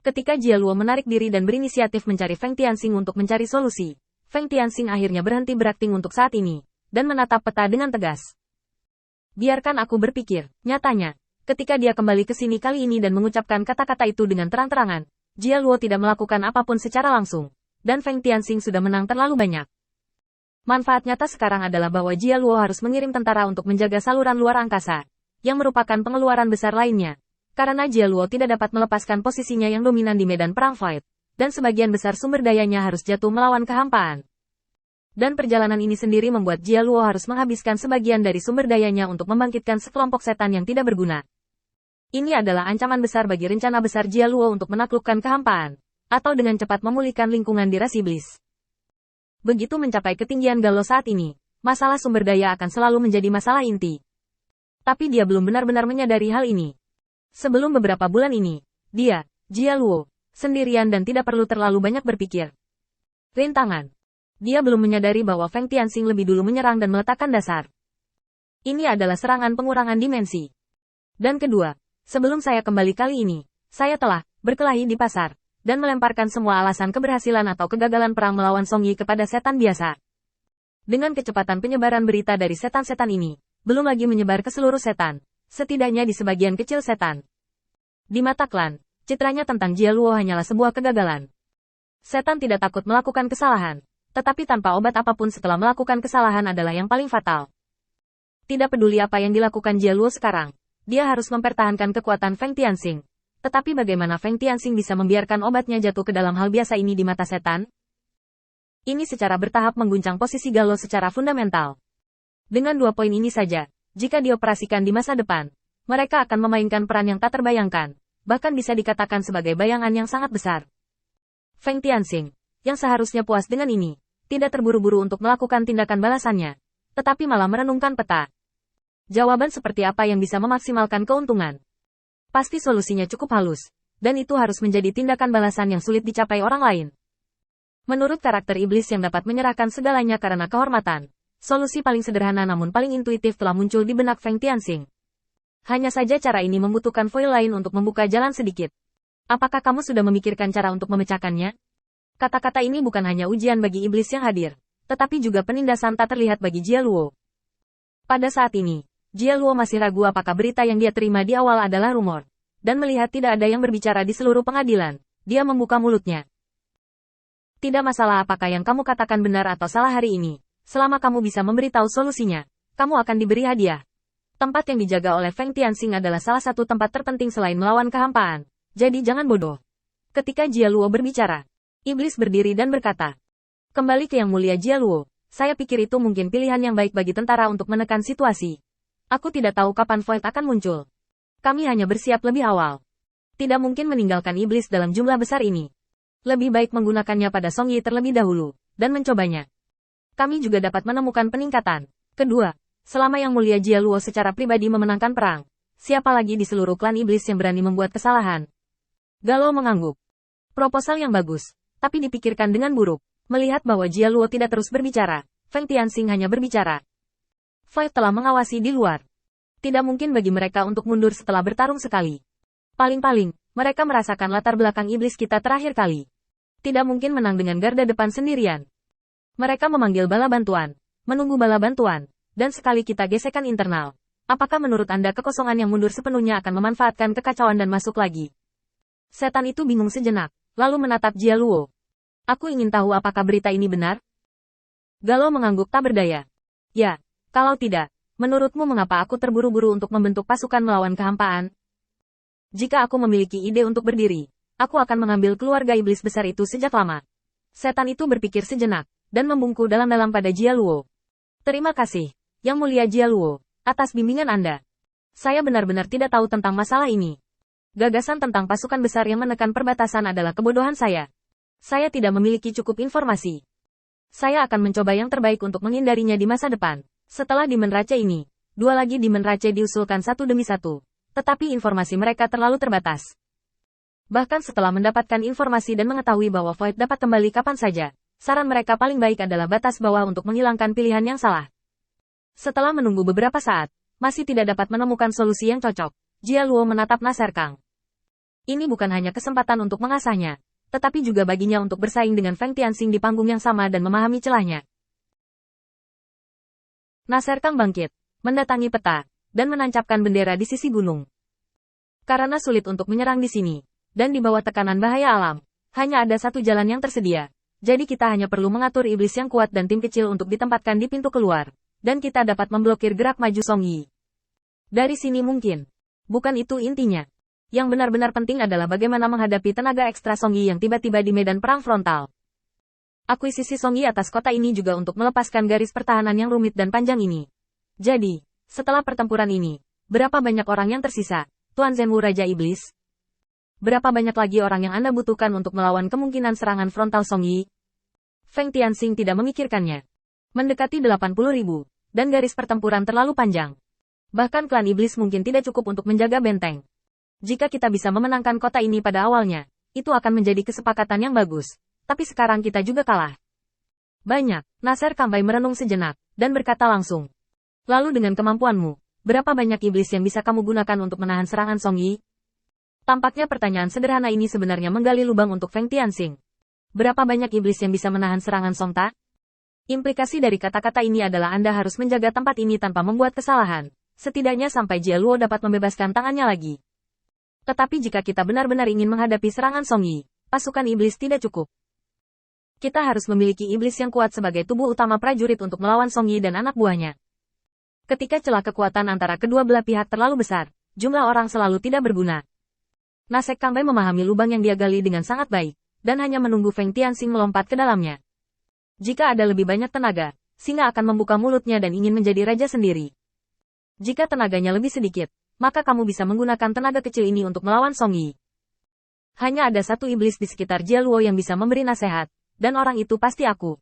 Ketika Jia Luo menarik diri dan berinisiatif mencari Feng Tianxing untuk mencari solusi, Feng Tianxing akhirnya berhenti berakting untuk saat ini, dan menatap peta dengan tegas. Biarkan aku berpikir. Nyatanya, ketika dia kembali ke sini kali ini dan mengucapkan kata-kata itu dengan terang-terangan, Jia Luo tidak melakukan apapun secara langsung, dan Feng Tianxing sudah menang terlalu banyak. Manfaat nyata sekarang adalah bahwa Jia Luo harus mengirim tentara untuk menjaga saluran luar angkasa, yang merupakan pengeluaran besar lainnya. Karena Jia Luo tidak dapat melepaskan posisinya yang dominan di medan perang Void, dan sebagian besar sumber dayanya harus jatuh melawan kehampaan. Dan perjalanan ini sendiri membuat Jia Luo harus menghabiskan sebagian dari sumber dayanya untuk membangkitkan sekelompok setan yang tidak berguna. Ini adalah ancaman besar bagi rencana besar Jia Luo untuk menaklukkan kehampaan, atau dengan cepat memulihkan lingkungan di ras iblis. Begitu mencapai ketinggian Galuh saat ini, masalah sumber daya akan selalu menjadi masalah inti. Tapi dia belum benar-benar menyadari hal ini. Sebelum beberapa bulan ini, dia, Jia Luo, sendirian dan tidak perlu terlalu banyak berpikir. Rintangan. Dia belum menyadari bahwa Feng Tianxing lebih dulu menyerang dan meletakkan dasar. Ini adalah serangan pengurangan dimensi. Dan kedua, sebelum saya kembali kali ini, saya telah berkelahi di pasar, dan melemparkan semua alasan keberhasilan atau kegagalan perang melawan Song Yi kepada setan biasa. Dengan kecepatan penyebaran berita dari setan-setan ini, belum lagi menyebar ke seluruh setan. Setidaknya di sebagian kecil setan. Di mata klan, citranya tentang Jia Luo hanyalah sebuah kegagalan. Setan tidak takut melakukan kesalahan, tetapi tanpa obat apapun setelah melakukan kesalahan adalah yang paling fatal. Tidak peduli apa yang dilakukan Jia Luo sekarang, dia harus mempertahankan kekuatan Feng Tianxing. Tetapi bagaimana Feng Tianxing bisa membiarkan obatnya jatuh ke dalam hal biasa ini di mata setan? Ini secara bertahap mengguncang posisi Galuh secara fundamental. Dengan 2 poin ini saja, jika dioperasikan di masa depan, mereka akan memainkan peran yang tak terbayangkan, bahkan bisa dikatakan sebagai bayangan yang sangat besar. Feng Tianxing, yang seharusnya puas dengan ini, tidak terburu-buru untuk melakukan tindakan balasannya, tetapi malah merenungkan peta. Jawaban seperti apa yang bisa memaksimalkan keuntungan? Pasti solusinya cukup halus, dan itu harus menjadi tindakan balasan yang sulit dicapai orang lain. Menurut karakter iblis yang dapat menyerahkan segalanya karena kehormatan, solusi paling sederhana namun paling intuitif telah muncul di benak Feng Tianxing. Hanya saja cara ini membutuhkan foil lain untuk membuka jalan sedikit. Apakah kamu sudah memikirkan cara untuk memecahkannya? Kata-kata ini bukan hanya ujian bagi iblis yang hadir, tetapi juga penindasan tak terlihat bagi Jia Luo. Pada saat ini, Jia Luo masih ragu apakah berita yang dia terima di awal adalah rumor. Dan melihat tidak ada yang berbicara di seluruh pengadilan, dia membuka mulutnya. Tidak masalah apakah yang kamu katakan benar atau salah hari ini. Selama kamu bisa memberitahu solusinya, kamu akan diberi hadiah. Tempat yang dijaga oleh Feng Tianxing adalah salah satu tempat terpenting selain melawan kehampaan. Jadi jangan bodoh. Ketika Jia Luo berbicara, iblis berdiri dan berkata, "Kembali ke Yang Mulia Jia Luo, saya pikir itu mungkin pilihan yang baik bagi tentara untuk menekan situasi. Aku tidak tahu kapan Void akan muncul. Kami hanya bersiap lebih awal. Tidak mungkin meninggalkan iblis dalam jumlah besar ini. Lebih baik menggunakannya pada Song Yi terlebih dahulu, dan mencobanya. Kami juga dapat menemukan peningkatan. Kedua, selama Yang Mulia Jia Luo secara pribadi memenangkan perang, siapa lagi di seluruh klan iblis yang berani membuat kesalahan?" Galuh mengangguk. Proposal yang bagus, tapi dipikirkan dengan buruk. Melihat bahwa Jia Luo tidak terus berbicara, Feng Tianxing hanya berbicara. Void telah mengawasi di luar. Tidak mungkin bagi mereka untuk mundur setelah bertarung sekali. Paling-paling, mereka merasakan latar belakang iblis kita terakhir kali. Tidak mungkin menang dengan garda depan sendirian. Mereka memanggil bala bantuan, menunggu bala bantuan, dan sekali kita gesekan internal. Apakah menurut Anda kekosongan yang mundur sepenuhnya akan memanfaatkan kekacauan dan masuk lagi? Setan itu bingung sejenak, lalu menatap Jia Luo. Aku ingin tahu apakah berita ini benar? Galuh mengangguk tak berdaya. Ya, kalau tidak, menurutmu mengapa aku terburu-buru untuk membentuk pasukan melawan kehampaan? Jika aku memiliki ide untuk berdiri, aku akan mengambil keluarga iblis besar itu sejak lama. Setan itu berpikir sejenak, dan membungkuk dalam-dalam pada Jia Luo. Terima kasih, Yang Mulia Jia Luo, atas bimbingan Anda. Saya benar-benar tidak tahu tentang masalah ini. Gagasan tentang pasukan besar yang menekan perbatasan adalah kebodohan saya. Saya tidak memiliki cukup informasi. Saya akan mencoba yang terbaik untuk menghindarinya di masa depan. Setelah Demon Rache ini, 2 lagi Demon Rache diusulkan satu demi satu. Tetapi informasi mereka terlalu terbatas. Bahkan setelah mendapatkan informasi dan mengetahui bahwa Void dapat kembali kapan saja, saran mereka paling baik adalah batas bawah untuk menghilangkan pilihan yang salah. Setelah menunggu beberapa saat, masih tidak dapat menemukan solusi yang cocok, Jia Luo menatap Nasser Kang. Ini bukan hanya kesempatan untuk mengasahnya, tetapi juga baginya untuk bersaing dengan Feng Tianxing di panggung yang sama dan memahami celahnya. Nasser Kang bangkit, mendatangi peta, dan menancapkan bendera di sisi gunung. Karena sulit untuk menyerang di sini, dan di bawah tekanan bahaya alam, hanya ada satu jalan yang tersedia. Jadi kita hanya perlu mengatur iblis yang kuat dan tim kecil untuk ditempatkan di pintu keluar, dan kita dapat memblokir gerak maju Song Yi. Dari sini mungkin. Bukan itu intinya. Yang benar-benar penting adalah bagaimana menghadapi tenaga ekstra Song Yi yang tiba-tiba di medan perang frontal. Akuisisi Song Yi atas kota ini juga untuk melepaskan garis pertahanan yang rumit dan panjang ini. Jadi, setelah pertempuran ini, berapa banyak orang yang tersisa, Tuan Zhenwu Raja Iblis? Berapa banyak lagi orang yang Anda butuhkan untuk melawan kemungkinan serangan frontal Song Yi? Feng Tianxing tidak memikirkannya. Mendekati 80.000, dan garis pertempuran terlalu panjang. Bahkan klan iblis mungkin tidak cukup untuk menjaga benteng. Jika kita bisa memenangkan kota ini pada awalnya, itu akan menjadi kesepakatan yang bagus. Tapi sekarang kita juga kalah. Banyak, Nasser Kambai merenung sejenak, dan berkata langsung. Lalu dengan kemampuanmu, berapa banyak iblis yang bisa kamu gunakan untuk menahan serangan Song Yi? Tampaknya pertanyaan sederhana ini sebenarnya menggali lubang untuk Feng Tianxing. Berapa banyak iblis yang bisa menahan serangan Song Ta? Implikasi dari kata-kata ini adalah Anda harus menjaga tempat ini tanpa membuat kesalahan. Setidaknya sampai Jia Luo dapat membebaskan tangannya lagi. Tetapi jika kita benar-benar ingin menghadapi serangan Song Yi, pasukan iblis tidak cukup. Kita harus memiliki iblis yang kuat sebagai tubuh utama prajurit untuk melawan Song Yi dan anak buahnya. Ketika celah kekuatan antara kedua belah pihak terlalu besar, jumlah orang selalu tidak berguna. Nasser Kambai memahami lubang yang dia gali dengan sangat baik, dan hanya menunggu Feng Tianxing melompat ke dalamnya. Jika ada lebih banyak tenaga, singa akan membuka mulutnya dan ingin menjadi raja sendiri. Jika tenaganya lebih sedikit, maka kamu bisa menggunakan tenaga kecil ini untuk melawan Song Yi. Hanya ada satu iblis di sekitar Jia Luo yang bisa memberi nasihat, dan orang itu pasti aku.